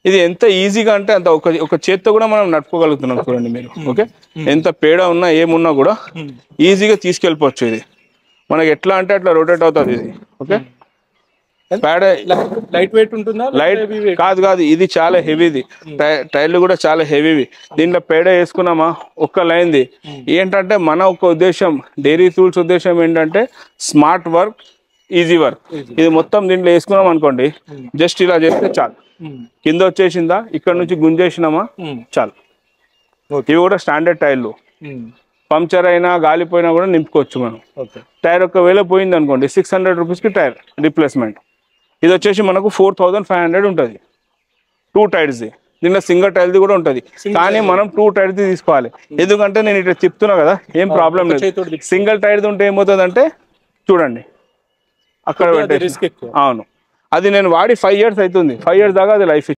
ఇది ఎంత ఈజీగా అంటే అంత ఒక చేత్తో కూడా మనం నడుపుకోగలుగుతున్నాం చూడండి మీరు. ఓకే, ఎంత పేడ ఉన్నా ఏమున్నా కూడా ఈజీగా తీసుకెళ్ళిపోవచ్చు. ఇది మనకి ఎట్లా అంటే అట్లా రొటేట్ అవుతుంది ఇది. ఓకే, పేడ లైట్ వెయిట్ ఉంటుందా? లైట్ కాదు, ఇది చాలా హెవీది. టైర్లు కూడా చాలా హెవీవి. దీంట్లో పేడ వేసుకున్నామా ఒక్క లైన్ది. ఏంటంటే మన ఒక ఉద్దేశం, డైరీ టూల్స్ ఉద్దేశం ఏంటంటే స్మార్ట్ వర్క్, ఈజీ వర్క్. ఇది మొత్తం దీంట్లో వేసుకున్నాం అనుకోండి, జస్ట్ ఇలా చేస్తే చాలు. కింద వచ్చేసిందా, ఇక్కడ నుంచి గుంజేసినామా చాలు. ఇవి కూడా స్టాండర్డ్ టైర్లు. పంక్చర్ అయినా గాలిపోయినా కూడా నింపుకోవచ్చు మనం. టైర్ ఒకవేళ పోయింది అనుకోండి 600 రూపీస్కి టైర్ రిప్లేస్మెంట్. ఇది వచ్చేసి మనకు 4500 ఉంటుంది 2 టైర్స్ది. దీంట్లో సింగిల్ టైర్ది కూడా ఉంటుంది, కానీ మనం 2 టైర్ది తీసుకోవాలి. ఎందుకంటే నేను ఇట్లా చెప్తున్నా కదా, ఏం ప్రాబ్లం లేదు. సింగిల్ టైర్ది ఉంటే ఏమవుతుంది అంటే చూడండి అక్కడ పెట్టేసి. అవును, అది నేను వాడి 5 years అవుతుంది. 5 years దాకా అది లైఫ్